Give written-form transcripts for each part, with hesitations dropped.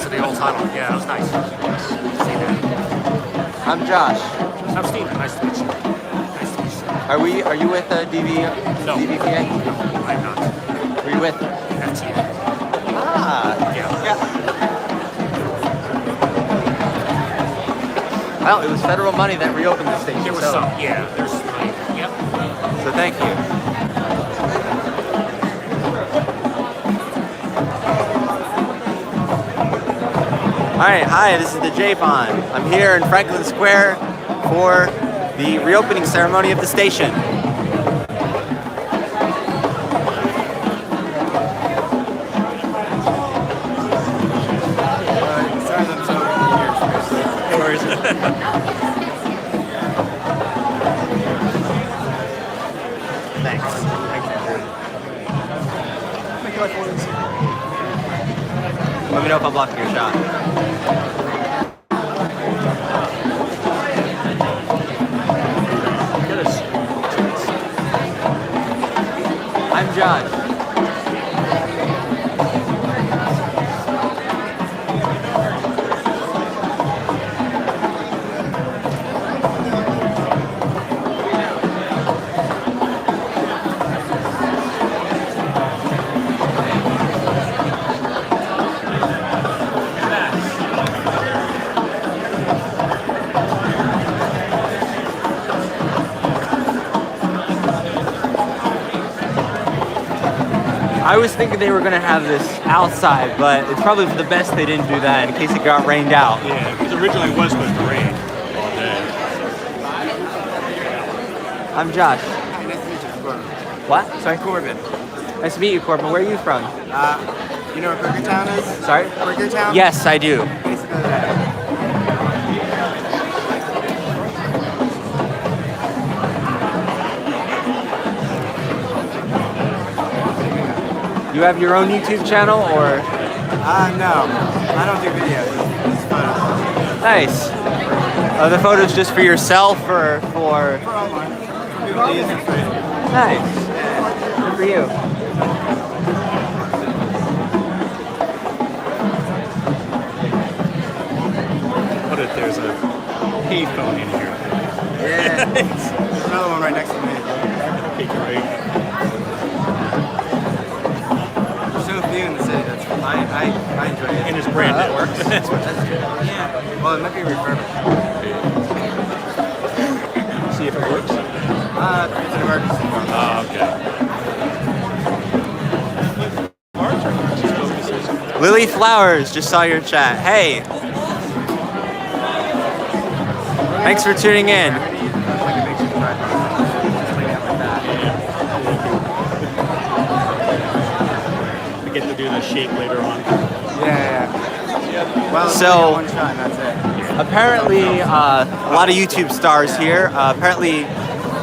to the old tunnel. Yeah, it was nice. See that. I'm Josh. I'm Steven. Nice to meet you. Nice to meet you. Are you with No. DVPA? No, I'm not. Who are you with? FT. Ah. Yeah. Well, it was federal money that reopened the station. There was so, some. Yeah, there's money. Yep. So thank you. Alright, hi, this is the J-Bahn. I'm here in Franklin Square for the reopening ceremony of the station. No worries. Thanks. Let me know if I'm blocking your shot. I'm Josh. I was thinking they were going to have this outside, but it's probably for the best they didn't do that in case it got rained out. Yeah, because originally it was supposed to rain all day. I'm Josh. Hi, nice to meet you. Corbin. What? Sorry? Corbin. Nice to meet you, Corbin. Where are you from? You know where Quakertown is? Sorry? Quakertown? Yes, I do. Basically that. You have your own YouTube channel, or? No. I don't do videos. It's photos. Nice. Are the photos just for yourself, or for? For online. For people to use for free. Nice. Good for you. What if there's a payphone in here? Yeah. There's another one right next to me. Take a break. There's so few in the city. I enjoy it. And it's brand that new. works. That's true. Yeah. Well, it might be refurbished. See if it works. It's an emergency. Okay. Lily Flowers just saw your chat. Hey. Thanks for tuning in. We get to do the shake later on. Yeah. Well, it's So- only one shot and that's it. Apparently, a lot of YouTube stars here. Apparently,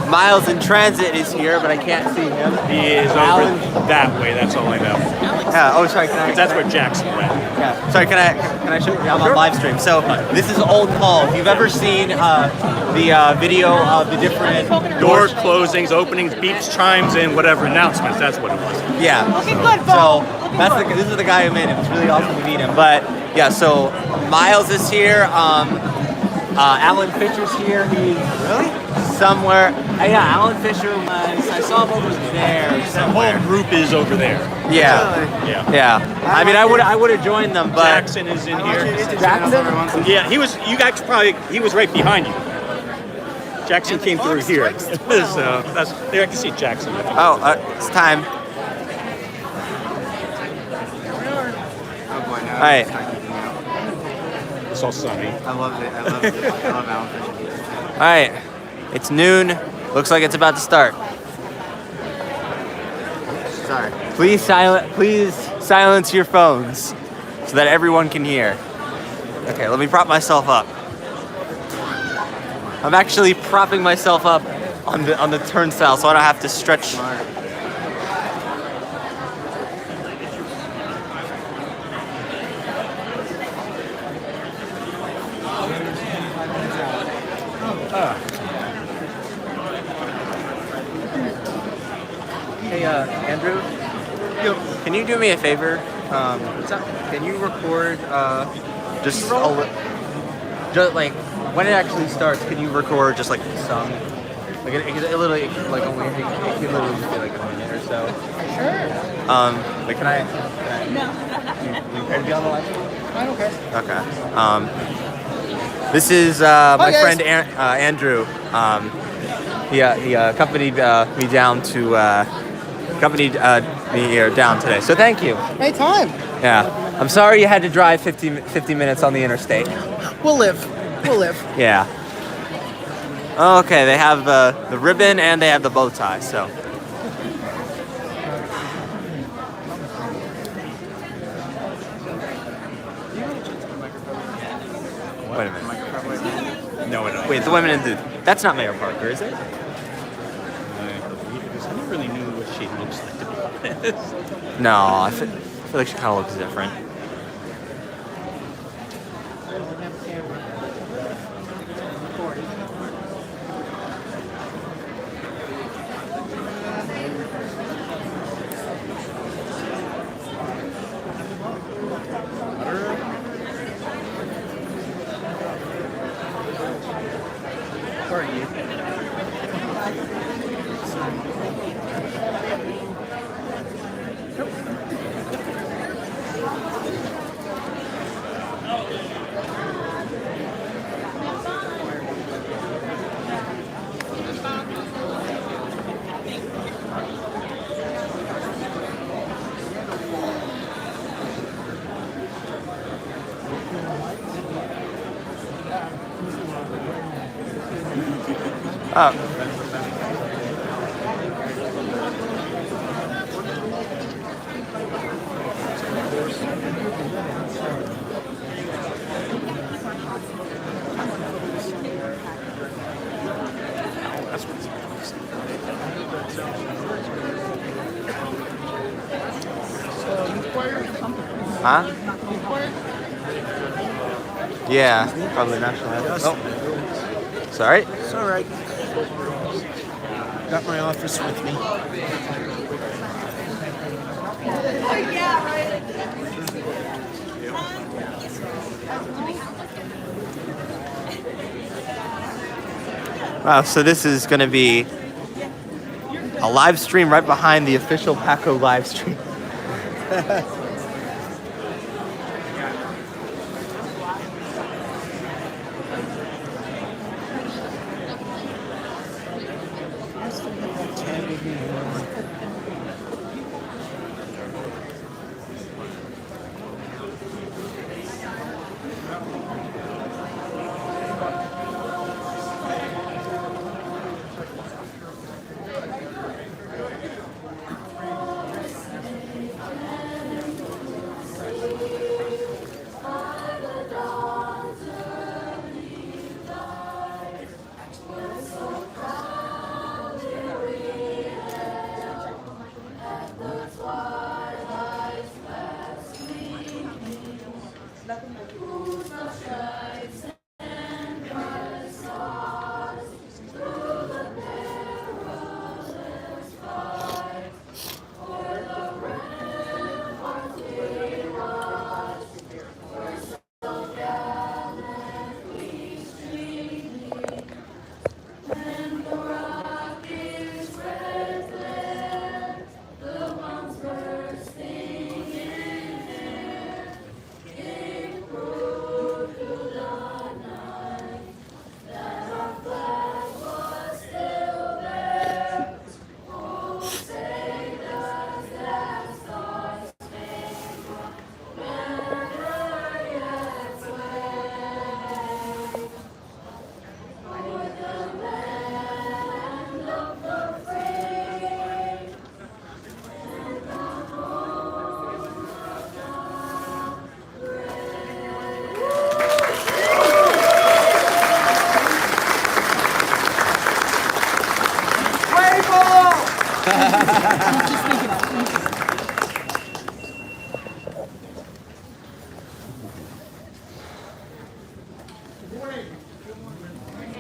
Miles in Transit is here, but I can't see him. He is Alan? over that way, that's all I know. Yeah. Oh, sorry. Can I? That's where Jackson went. Yeah. Sorry. Can I show you? I'm on live stream. So this is Old Paul. If you've ever seen the video of the different Door closings, openings, beeps, chimes, and whatever announcements, that's what it was. Yeah. Looking good, So Paul. that's this is the guy who made it. It's really awesome to meet him. But yeah. So Miles is here. Alan Fisher's here. He's Really? somewhere. Yeah. Alan Fisher was. I saw him over there That somewhere. whole group is over there. Yeah. Really? Yeah. Yeah. I mean, I would have joined them, but Jackson is in I watch your here. YouTube channels every once in a while. Yeah, he was right behind you. Jackson came through here. So that's there I can see Jackson. oh, it's time. Oh boy, no. All right. It's not keeping me out. It's all sunny. I love it. I love Alan Fisher. All right. It's noon. Looks like it's about to start. Sorry. Please silence your phones so that everyone can hear. Okay, let me prop myself up. I'm actually propping myself up on the turnstile so I don't have to stretch. Smart. Hey, Andrew, can you do me a favor? What's up? Can you record just just like when it actually starts? Can you record just like some like it literally like only it can literally just be like a minute or so. Sure. Like can I No. you care to be on the live? I don't care. Okay. This is my guys. friend Andrew. He accompanied me down to me here down today. So thank you. Anytime. Yeah. I'm sorry you had to drive 50 minutes on the interstate. We'll live. We'll live. Yeah. Okay, they have the ribbon and they have the bow tie, so. Wait a minute. No, I don't. Wait, the women in the... That's not Mayor Parker, is it? I never really knew what she looks like, to be honest. No, I feel like she kind of looks different. Where are you? Oh. Huh? Yeah, probably national anthem. Oh. Sorry. It's all right. Got my office with me. Wow, so this is going to be a live stream right behind the official PATCO live stream.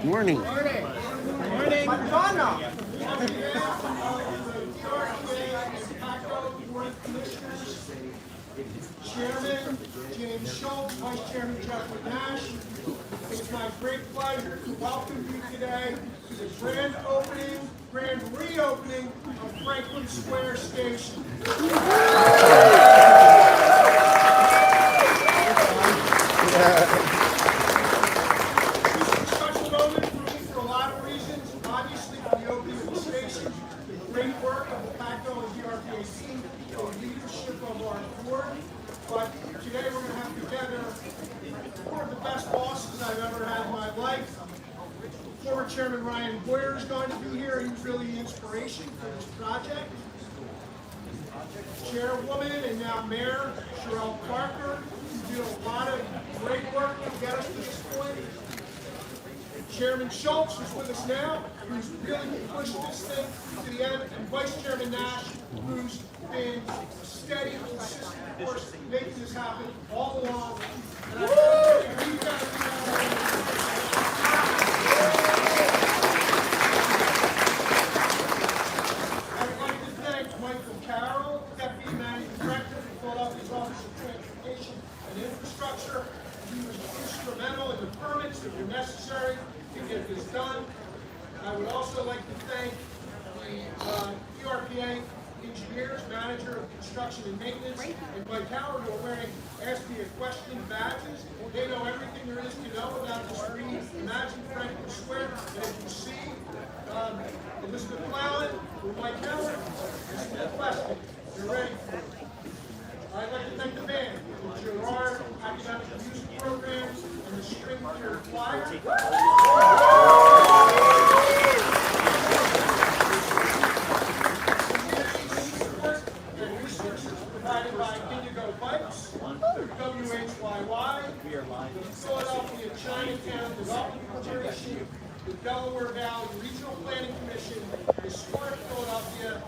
Morning. Chairman James Schultz, Vice Chairman Jeffrey Nash. It's my great pleasure to welcome you today to the grand reopening of Franklin Square Station. Special moment for me for a lot of reasons. Obviously, for the opening of the station, the great work of the PATCO and DRPA team, the leadership of our board. But today we're going to have together one of the best bosses I've ever had in my life. Former Chairman Ryan Boyer is going to be here. He was really the inspiration for this project. Chairwoman and now Mayor Sherelle Parker, who did a lot of great work to get us to this point. Chairman Schultz, who's with us now, who's really pushed this thing to the end, and Vice Chairman Nash, who's been steady, consistent, of course, making this happen all along. And I'd like to thank Michael Carroll, Deputy Managing Director for Philadelphia's Office of Transportation and Infrastructure. He was instrumental in the permits that were necessary to get this done. I would also like to thank the ERPA engineers, manager of construction and maintenance, and Mike Howard, who are wearing Ask Me a Question badges. They know everything there is to know about this reimagined Franklin Square. And as you see, Elizabeth Clowen with Mike Howard, Ask Me a Question. You're ready for it. I'd like to thank the band, the Gerard Academic Music Programs, and the String Theater Choir. And resources provided by Indigo Bikes, WHYY, the Philadelphia Chinatown Development Corporation, the Delaware Valley Regional Planning Commission, Historic Philadelphia,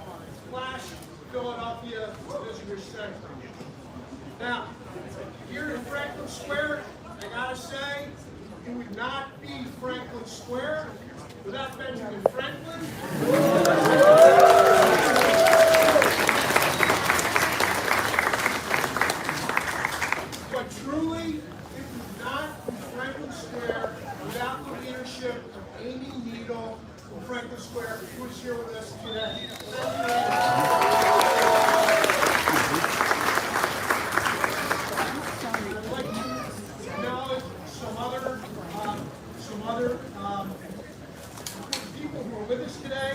Flash Philadelphia Visitor Center. Now, here in Franklin Square, I gotta say, it would not be Franklin Square without Benjamin Franklin. But truly, it would not be Franklin Square without the leadership of Amy Needle from Franklin Square, who is here with us today. People who are with us today.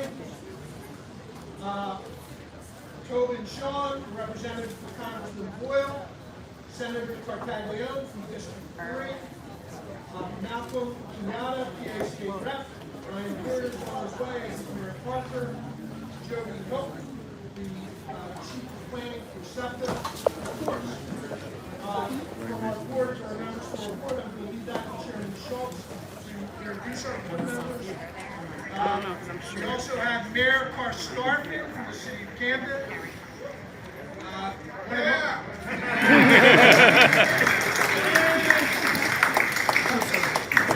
Tobin Sean, representative for Congressman Boyle, Senator Tartaglione from District 3, Malcolm Kenyatta, PA State Rep, Ryan Boyer is on his way, Mayor Parker, Jody Hope, the Chief of Planning for SEPTA, of course. From our board, our members from our board, I'm going to leave that to Chairman Schultz to introduce our board members. We also have Mayor Carstarfield from the city of Camden.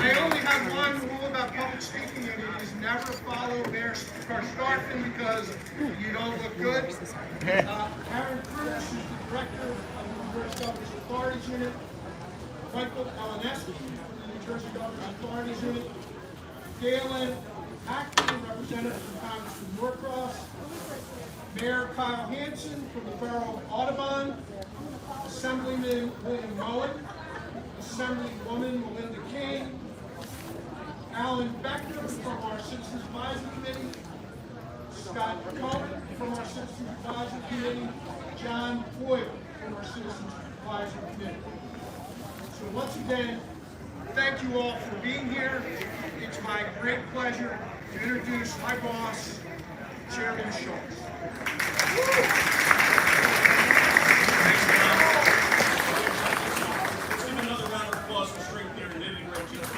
I only have one rule about public speaking, and it is never follow Mayor Carstarfield because you don't look good. Aaron Cruz, who's the director of the New Jersey Governor's Authorities Unit. Michael Alaneski from the New Jersey Governor's Authorities Unit. Galen Acton, representative from Congressman Norcross. Mayor Kyle Hansen from the Borough of Audubon. Assemblyman William Mullen. Assemblywoman Melinda King. Alan Becker from our Citizens Advisory Committee. Scott Cohen from our Citizens Advisory Committee. John Boyle from our Citizens Advisory Committee. So once again, thank you all for being here. It's my great pleasure to introduce my boss, Chairman Schultz. Thanks, Tom. Let's give another round of applause for String Theater. They did a great job.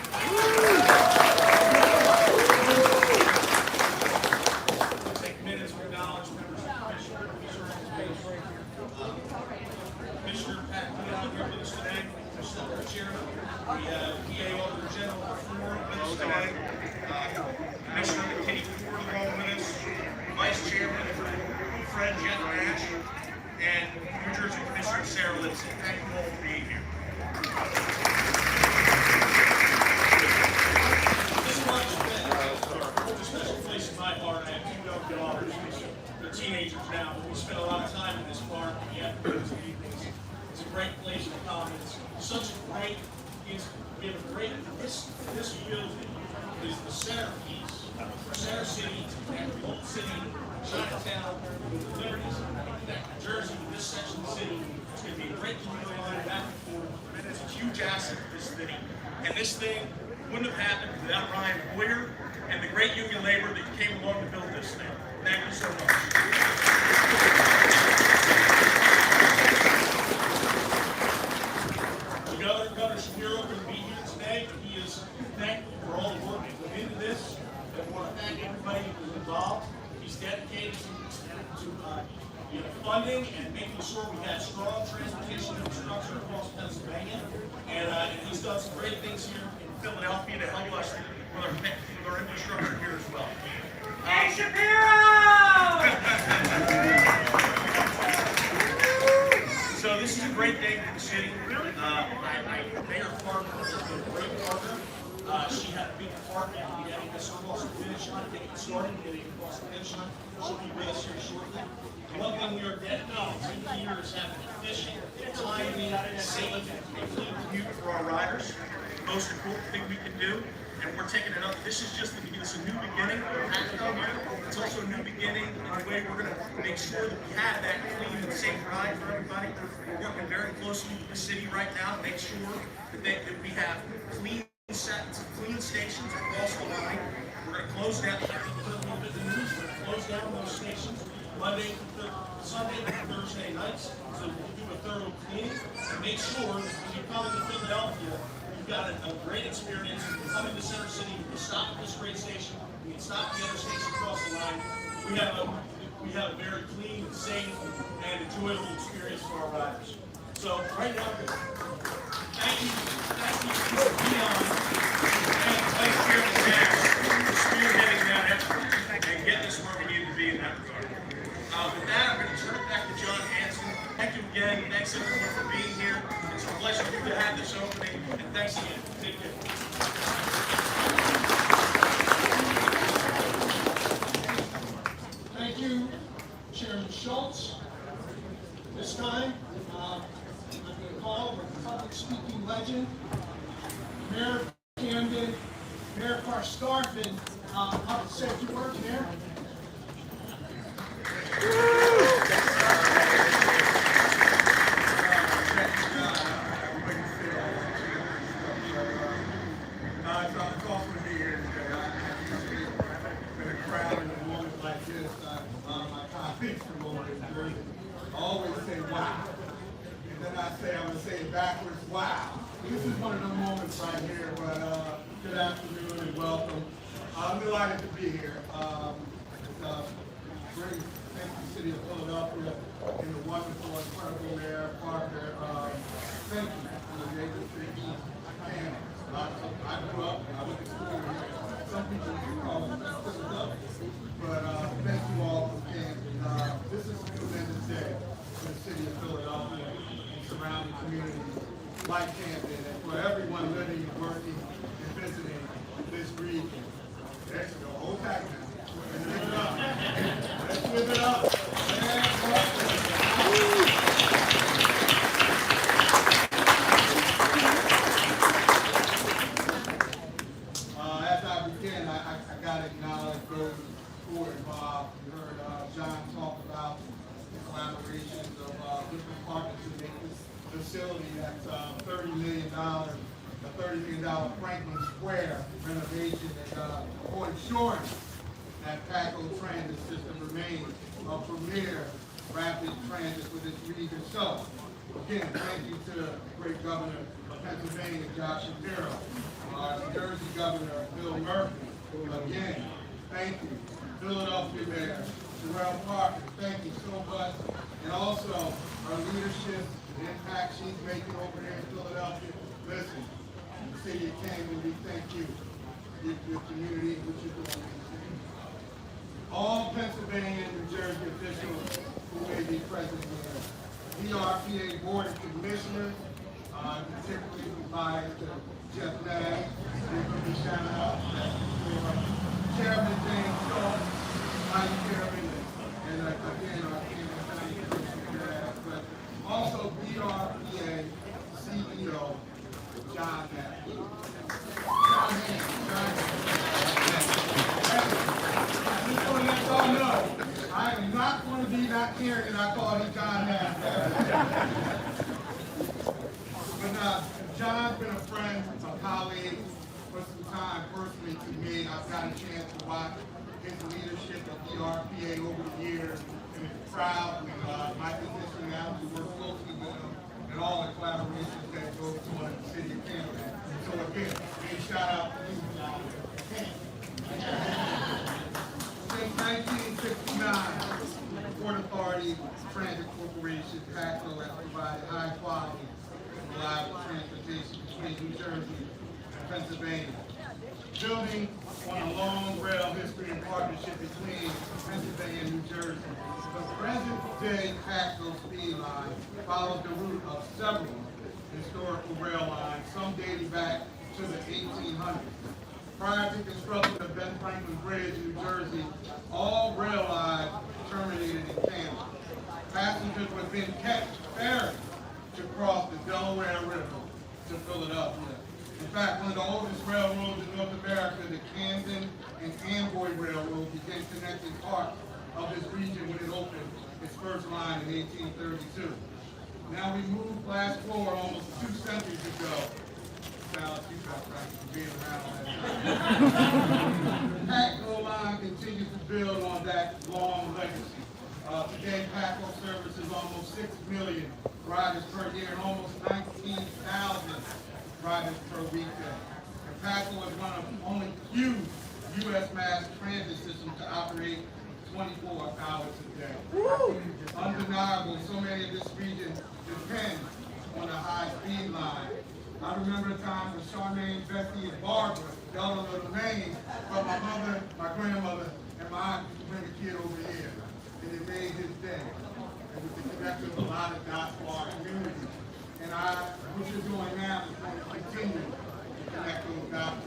Take minutes to acknowledge members of the commission. Commissioner Pat Leon here with us today. Commissioner Chairman. We have PA Auditor General Ford with us today. Commissioner McKinney Ford along with us. Vice Chairman, friend Jeff Nash. and New Jersey Commissioner Sarah Lipson. Thank you all for being here. This park's a special place in my heart. I have two young daughters. They're teenagers now, but we spend a lot of time in this park. We have those evenings. It's a great place to come. It's such a great, we have a great, this building is the centerpiece for Center City and Old City, Chinatown, the Liberties, New Jersey, this section of the city. It's going to be a great community line back and forth. It's a huge asset for this city. And this thing wouldn't have happened without Ryan Boyer and the great union labor that came along to build this thing. Thank you so much. Governor Shapiro couldn't be here today, but he is thankful for all the work that went into this. I want to thank everybody who was involved. He's dedicated to funding and making sure we have strong transportation infrastructure across Pennsylvania. And he's done some great things here in Philadelphia to help us with our infrastructure here as well. Hey, Shapiro! So this is a great day for the city. Mayor Farmer has been a great partner. She had a big part in getting this across the finish line, getting it started, getting it across the finish line. She'll be with us here shortly. One thing we are dedicated to here is having an efficient, timely, safe, and clean commute for our riders. The most important thing we can do. And we're taking it up. This is just it's a new beginning for PATCO here. It's also a new beginning in the way we're going to make sure that we have that clean and safe ride for everybody. We're working very closely with the city right now to make sure that we have clean stations across the line. We're going to close down. Put a little bit of news. We're going to close down those stations Monday, Sunday, and Thursday nights. So we'll do a thorough cleaning and make sure that when you come into Philadelphia, you've got a great experience. You can come into Center City, you can stop at this great station, you can stop at the other station across the line. We have a very clean, safe, and enjoyable experience for our riders. So right now, thank you to Leon and Vice Chairman Nash for spearheading that effort and getting us where we need to be in that regard. With that, I'm going to turn it back to John Hanson. Thank you again. Thanks everyone for being here. It's a pleasure to have this opening, and thanks again. Take care. Thank you, Chairman Schultz. This time, I'm going to call the public speaking legend, Mayor of Camden, Mayor Carstarphin, up to say a few words, Mayor. It's awesome to be here today. In a crowd in a moment like this, my colleagues from over in Jersey always say wow. And then I say, I'm going to say it backwards, wow. This is one of the moments right here, but good afternoon and welcome. I'm delighted to be here. It's a great thank you, City of Philadelphia, and the wonderful, incredible Mayor Parker. Thank you for the agency. I grew up, I went to school here. Some people call it Philadelphia. But thank you all for Camden. This is a tremendous day for the City of Philadelphia and surrounding communities like Camden, and for everyone living, working, and visiting this region. There you go, hold tight now. Let's live it up. Let's live it up. As I begin, I got to acknowledge those who are involved. You heard John talk about the collaborations of different partners to make this facility that's $30 million, a $30 million Franklin Square renovation, and for ensuring that PATCO transit system remains a premier rapid transit for this region. So, again, thank you to the great governor of Pennsylvania, Josh Shapiro, our New Jersey Governor, Bill Murphy. Again, thank you. Philadelphia Mayor, Sherelle Parker, thank you so much. And also, our leadership, the impact she's making over there in Philadelphia. Listen, the city of Camden, we thank you. Your community, what you're doing. All Pennsylvania and New Jersey officials, who may be present here. DRPA Board of Commissioners, particularly biased to Jeff Nash, give a shout out for Chairman James Shaw, Vice Chairman, and again, our County Commissioner, but also DRPA CEO, John Nash. Just want to let y'all know, I am not going to be that arrogant I call him John Nash. But John's been a friend, a colleague for some time personally to me. I've got a chance to watch his leadership of DRPA over the years, and it's proud with my position now to work closely with him and all the collaborations that go on in the city of Camden. So again, big shout out to you, John. Since 1969, the Port Authority Transit Corporation, PATCO, has provided high quality and reliable transportation between New Jersey and Pennsylvania. Building on a long rail history and partnership between Pennsylvania and New Jersey, the present-day PATCO speed line follows the route of several historical rail lines, some dating back to the 1800s. Prior to construction of Ben Franklin Bridge in New Jersey, all rail lines terminated in Camden. Passengers were then kept ferried to cross the Delaware River to Philadelphia. In fact, one of the oldest railroads in North America, the Camden and Amboy Railroad, began connecting parts of this region when it opened its first line in 1832. Now we move fast forward almost 2 centuries ago. Dallas, you got practice for being around that time. PATCO line continues to build on that long legacy. Today, PATCO services almost 6 million riders per year and almost 19,000 riders per weekday. And PATCO is one of only few U.S. mass transit systems to operate 24 hours a day. It's undeniable so many of this region depend on a high-speed line. I remember a time when Charmaine, Bessie, and Barbara dealt with the names, but my mother, my grandmother, and my aunt used to bring a kid over here, and it made his day. It was a connection with a lot of dots for our community. And what you're doing now is going to continue to connect those dots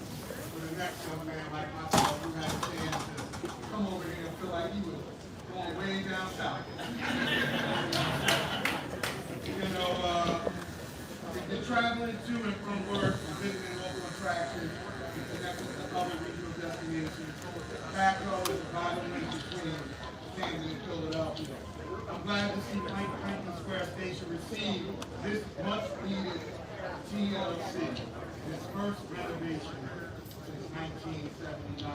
with the next young man like myself who had a chance to come over here and feel like he was going way down south. You know, if you're traveling to and from work and visiting local attractions and connecting to other regional destinations, PATCO is a vital link between Camden and Philadelphia. I'm glad to see Franklin Square Station receive this much-needed TLC, its first renovation since 1979.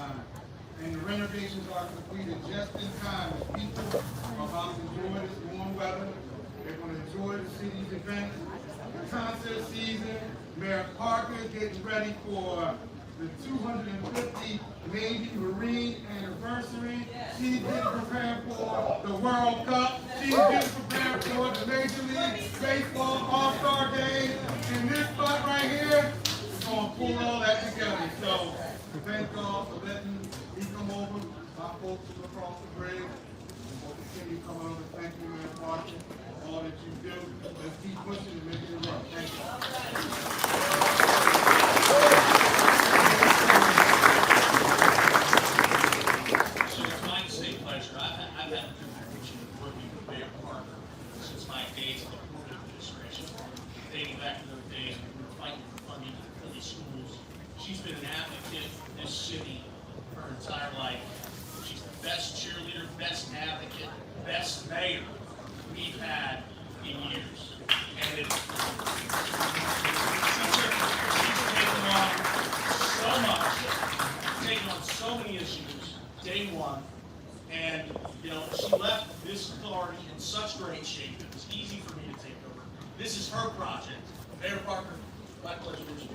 And the renovations are completed just in time as people are about to enjoy this warm weather. They're going to enjoy the city's events, the concert season. Mayor Parker is getting ready for the 250 Navy Marine anniversary. She's getting prepared for the World Cup. She's getting prepared for the Major League Baseball All-Star Game. And this spot right here is going to pull all that together. So thank y'all for letting me come over. My folks from across the bridge. We'll continue coming over. Thank you, Mayor Parker, for all that you do. Let's keep pushing and making it work. Thank you. I've had the privilege of working with Mayor Parker since my days in the Port administration, dating back to those days when we were fighting for funding for the schools. She's been an advocate for this city her entire life. She's the best cheerleader, best advocate, best mayor we've had in years. And she's taken on so much, taken on so many issues, day one. And, you know, she left this authority in such great shape, it was easy for me to take over. This is her project. Mayor Parker, my pleasure to meet you.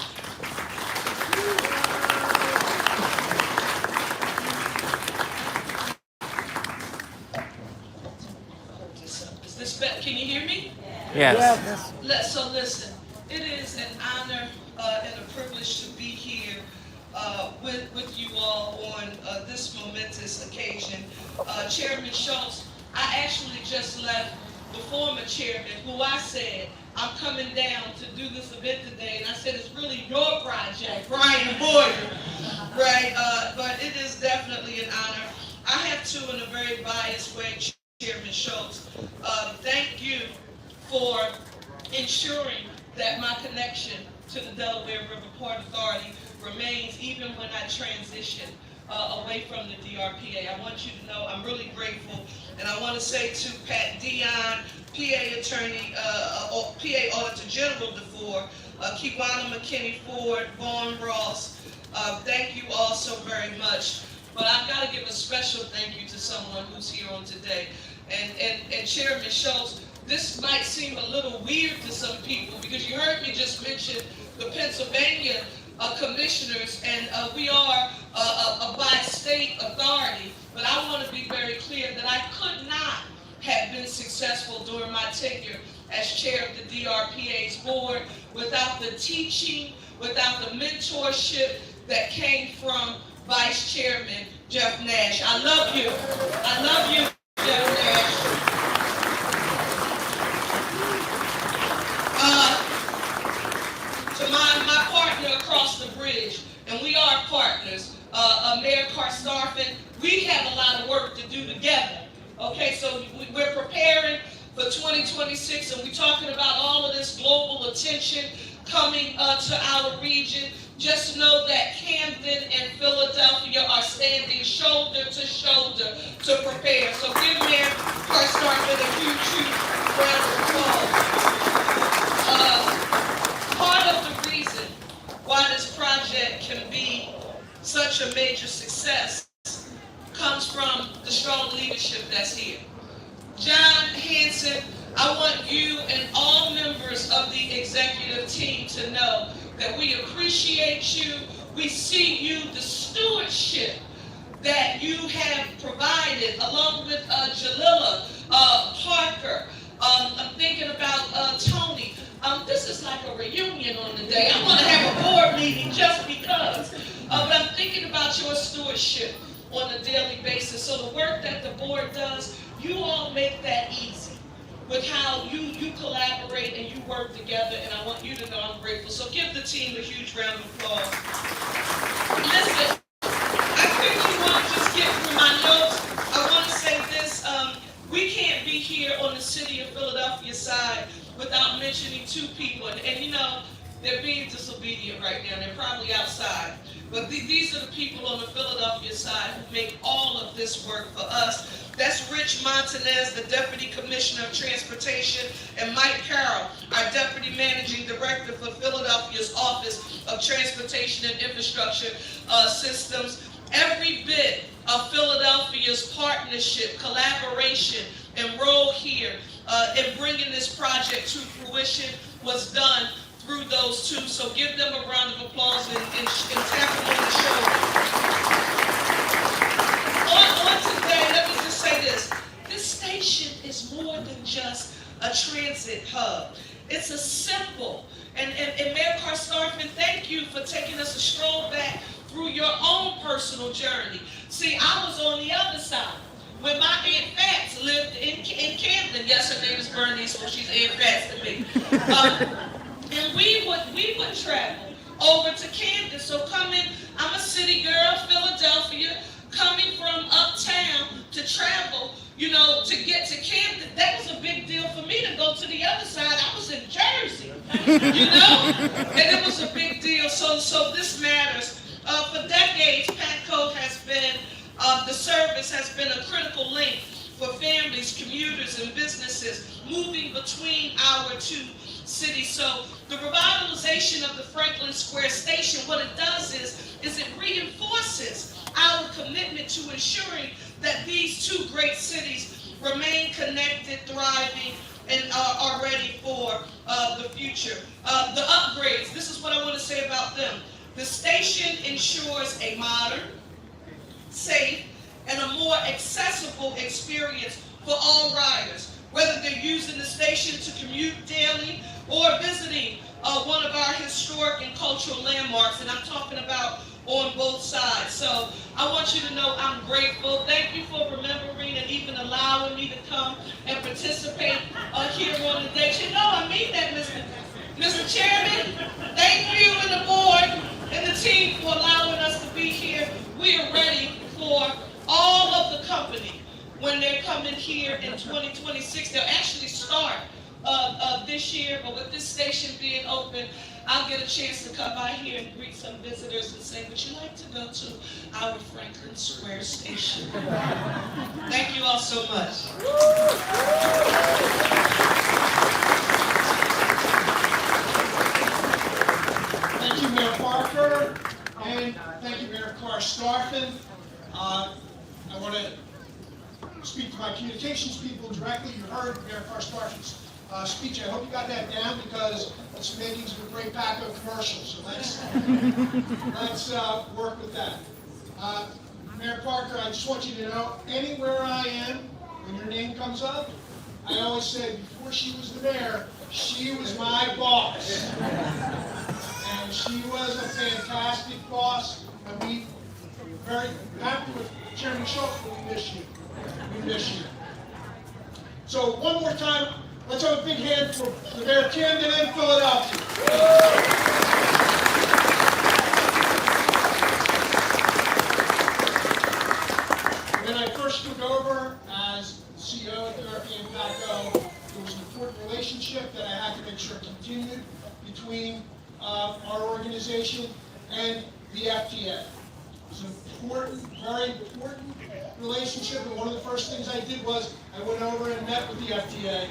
Is this better? Can you hear me? Yes. So listen, it is an honor and a privilege to be here with you all on this momentous occasion. Chairman Schultz I actually just left the former chairman, who I said, I'm coming down to do this event today, and I said, it's really your project, Brian Boyer, right? But it is definitely an honor. I have to, in a very biased way, Chairman Schultz, thank you for ensuring that my connection to the Delaware River Port Authority remains even when I transition away from the DRPA. I want you to know I'm really grateful, and I want to say to Pat Dion, PA Attorney, PA Auditor General DeFore, Kiwana McKinney Ford, Vaughn Ross, thank you all so very much. But I've got to give a special thank you to someone who's here on today. And Chairman Schultz, this might seem a little weird to some people because you heard me just mention the Pennsylvania commissioners, and we are a by-state authority. But I want to be very clear that I could not have been successful during my tenure as chair of the DRPA's board without the teaching, without the mentorship that came from Vice Chairman Jeff Nash. I love you. I love you, Jeff Nash. To my partner across the bridge, and we are partners, Mayor Carstarfin, we have a lot of work to do together. Okay, so we're preparing for 2026, and we're talking about all of this global attention coming to our region. Just know that Camden and Philadelphia are standing shoulder to shoulder to prepare. So give Mayor Carstarfin a huge round of applause. Part of the reason why this project can be such a major success comes from the strong leadership that's here. John Hanson, I want you and all members of the executive team to know that we appreciate you. We see you, the stewardship that you have provided, along with Jalila, Parker. I'm thinking about Tony. This is like a reunion on the day. I want to have a board meeting just because. But I'm thinking about your stewardship on a daily basis. So the work that the board does, you all make that easy with how you collaborate and you work together, and I want you to know I'm grateful. So give the team a huge round of applause. Listen, I quickly want to just get through my notes. I want to say this, we can't be here on the city of Philadelphia side without mentioning two people, and you know, they're being disobedient right now, they're probably outside. But these are the people on the Philadelphia side who make all of this work for us. That's Rich Montanez, the Deputy Commissioner of Transportation, and Mike Carroll, our Deputy Managing Director for Philadelphia's Office of Transportation and Infrastructure Systems. Every bit of Philadelphia's partnership, collaboration, and role here in bringing this project to fruition was done through those two. So give them a round of applause and tap them on the shoulder. On today, let me just say this. This station is more than just a transit hub. It's a symbol. And Mayor Carstarfin, thank you for taking us a stroll back through your own personal journey. See, I was on the other side when my Aunt Fats lived in Camden. Yes, her name is Bernice, so she's Aunt Fats to me. And we would travel over to Camden. So I'm a city girl, Philadelphia, coming from uptown to travel, you know, to get to Camden. That was a big deal for me to go to the other side. I was in Jersey, you know, and it was a big deal. So this matters. For decades, PATCO has been, the service has been a critical link for families, commuters, and businesses moving between our two cities. So the revitalization of the Franklin Square Station, what it does is it reinforces our commitment to ensuring that these two great cities remain connected, thriving, and are ready for the future. The upgrades, this is what I want to say about them. The station ensures a modern, safe, and a more accessible experience for all riders, whether they're using the station to commute daily or visiting one of our historic and cultural landmarks. And I'm talking about on both sides. So I want you to know I'm grateful. Thank you for remembering and even allowing me to come and participate here on the day. You know I mean that, Mr. Chairman. Thank you and the board and the team for allowing us to be here. We are ready for all of the company when they're coming here in 2026. They'll actually start this year, but with this station being open, I'll get a chance to come by here and greet some visitors and say, would you like to go to our Franklin Square station? Thank you all so much. Thank you, Mayor Parker, and thank you, Mayor Starfin. I want to speak to my communications people directly. You heard Mayor Starfin's speech. I hope you got that down because it's making some great PATCO commercials. So let's work with that. Mayor Parker, I just want you to know, anywhere I am, when your name comes up, I always say before she was the mayor, she was my boss. And she was a fantastic boss, and we are very happy with Chairman Schultz, but we miss you. We miss you. So one more time, let's have a big hand for the Mayor of Camden and Philadelphia. When I first took over as CEO at the European PATCO, there was an important relationship that I had to make sure continued between our organization and the FTA. It was an important, very important relationship, and one of the first things I did was I went over and met with the FTA.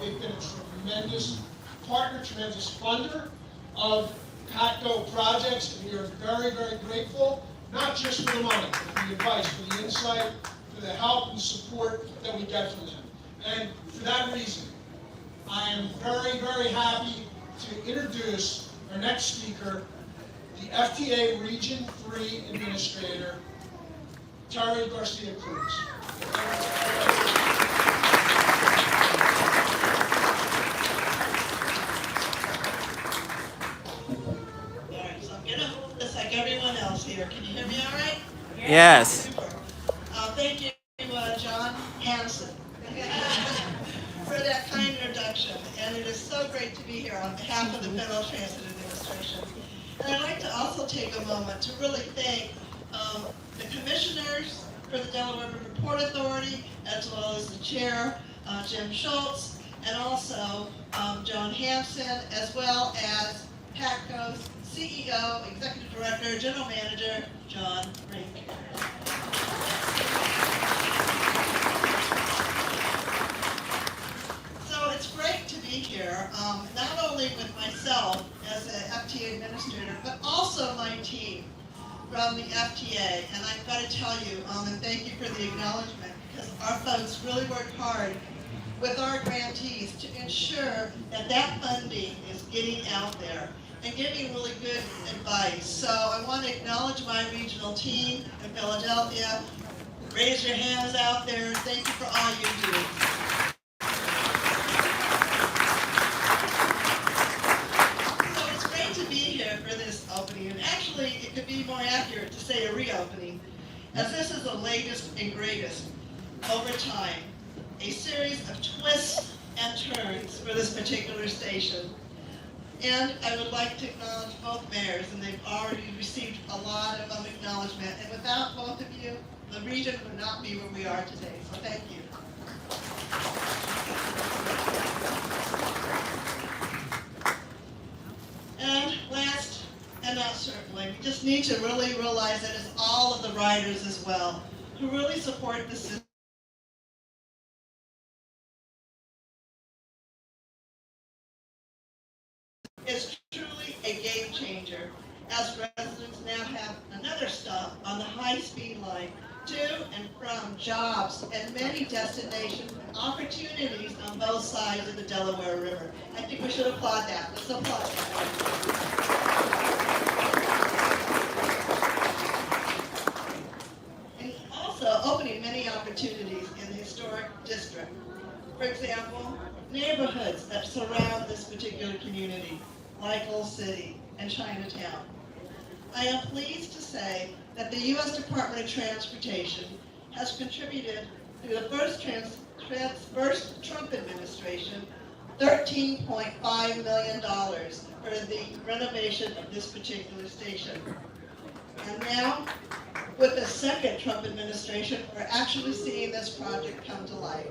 They've been a tremendous partner, tremendous funder of PATCO projects, and we are very, very grateful, not just for the money, but for the advice, for the insight, for the help and support that we get from them. And for that reason, I am very, very happy to introduce our next speaker, the FTA Region 3 Administrator, Terry Garcia-Cruz. Alright, so I'm gonna hold this like everyone else here. Can you hear me all right? Yes. Super. Thank you, John Hanson, for that kind introduction. And it is so great to be here on behalf of the Federal Transit Administration. And I'd like to also take a moment to really thank the commissioners for the Delaware River Port Authority, as well as the chair, Jim Schultz, and also John Hanson, as well as PATCO's CEO, Executive Director, General Manager, John Rink. So it's great to be here, not only with myself as an FTA administrator, but also my team from the FTA. And I've got to tell you, and thank you for the acknowledgement, because our folks really work hard with our grantees to ensure that that funding is getting out there and giving really good advice. So I want to acknowledge my regional team in Philadelphia. Raise your hands out there. Thank you for all you do. So it's great to be here for this opening, and actually it could be more accurate to say a reopening, as this is the latest and greatest over time, a series of twists and turns for this particular station. And I would like to acknowledge both mayors, and they've already received a lot of acknowledgement. And without both of you, the region would not be where we are today. So thank you. And last, and not certainly, we just need to really realize that it's all of the riders as well who really support the system. It's truly a game changer, as residents now have another stop on the high-speed line to and from jobs and many destinations and opportunities on both sides of the Delaware River. I think we should applaud that. Let's applaud that. And also opening many opportunities in the historic district. For example, neighborhoods that surround this particular community, like Old City and Chinatown. I am pleased to say that the U.S. Department of Transportation has contributed to the first Trump administration $13.5 million for the renovation of this particular station. And now, with the second Trump administration, we're actually seeing this project come to life.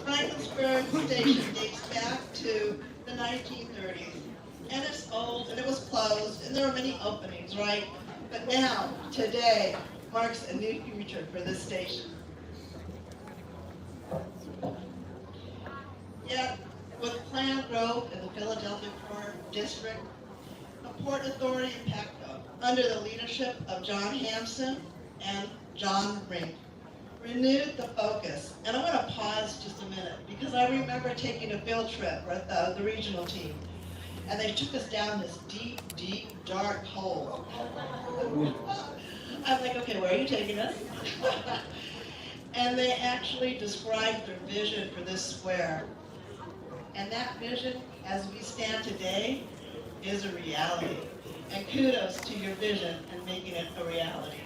Franklinsburg Station dates back to the 1930s, and it's old, and it was closed, and there were many openings, right? But now, today, marks a new future for this station. Yet, with planned growth in the Philadelphia Port District, the Port Authority and PATCO, under the leadership of John Hampson and John Rink, renewed the focus. And I'm going to pause just a minute because I remember taking a field trip with the regional team, and they took us down this deep, deep, dark hole. I'm like, okay, where are you taking us? And they actually described their vision for this square. And that vision, as we stand today, is a reality. And kudos to your vision in making it a reality.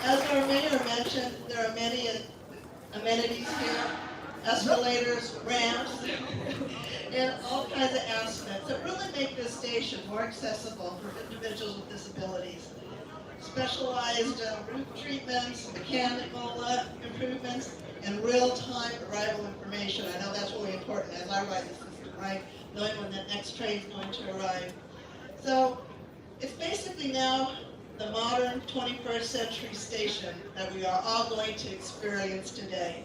As our mayor mentioned, there are many amenities here, escalators, ramps, and all kinds of aspects that really make this station more accessible for individuals with disabilities. Specialized roof treatments, mechanical improvements, and real-time arrival information. I know that's really important as I ride the system, right? Knowing when the next train is going to arrive. So it's basically now the modern 21st century station that we are all going to experience today.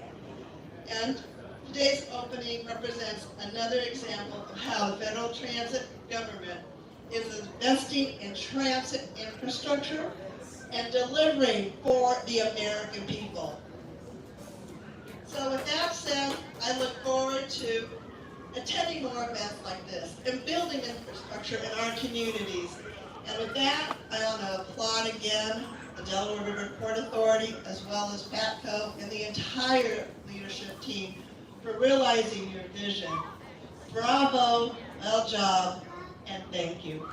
And today's opening represents another example of how the federal transit government is investing in transit infrastructure and delivering for the American people. So with that said, I look forward to attending more events like this and building infrastructure in our communities. And with that, I want to applaud again the Delaware River Port Authority as well as PATCO and the entire leadership team for realizing your vision. Bravo, well job, and thank you.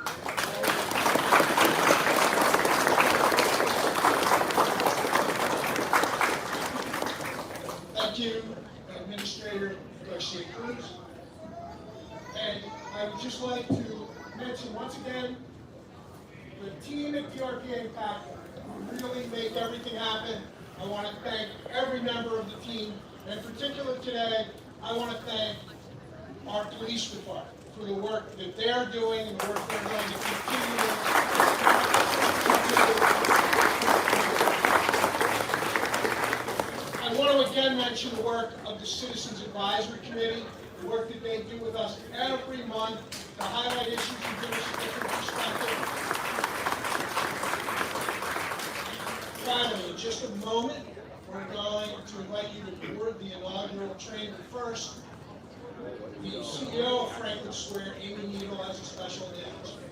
Thank you, Administrator Garcia Cruz. And I would just like to mention once again, the team at DRPA and PATCO really make everything happen. I want to thank every member of the team. And in particular today, I want to thank our police department for the work that they're doing and the work they're going to continue. I want to again mention the work of the Citizens Advisory Committee, the work that they do with us every month to highlight issues and give us a different perspective. Finally, in just a moment, we're going to invite you to board the inaugural train. First, the CEO of Franklin Square, Amy Needle, has a special announcement.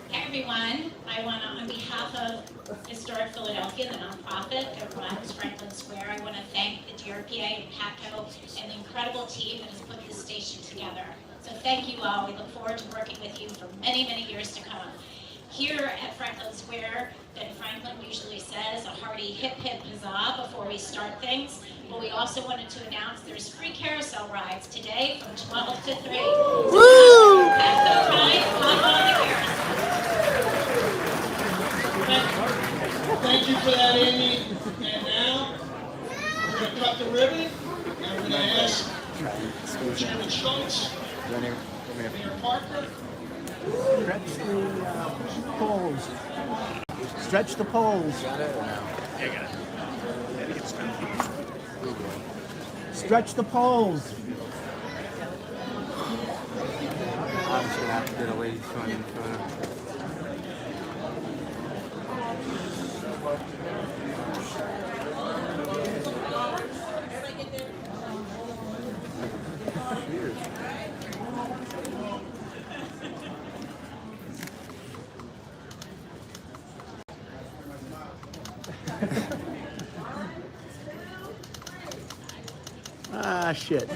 Hey everyone, I want to, on behalf of Historic Philadelphia, the nonprofit that runs Franklin Square, I want to thank the DRPA and PATCO and the incredible team that has put this station together. So thank you all. We look forward to working with you for many, many years to come. Here at Franklin Square, Ben Franklin usually says a hearty hip hip huzzah before we start things. But we also wanted to announce there's free carousel rides today from 12 to 3. Woo! Carousel rides, hop on the carousel. Thank you for that, Amy. And now, we're going to cut the ribbon, and we're going to ask Chairman Schultz, Mayor Parker. Stretch the poles. Stretch the poles. Yeah, I got it. Stretch the poles. I'm just gonna have to get a lady's phone in photo. Ah, shit.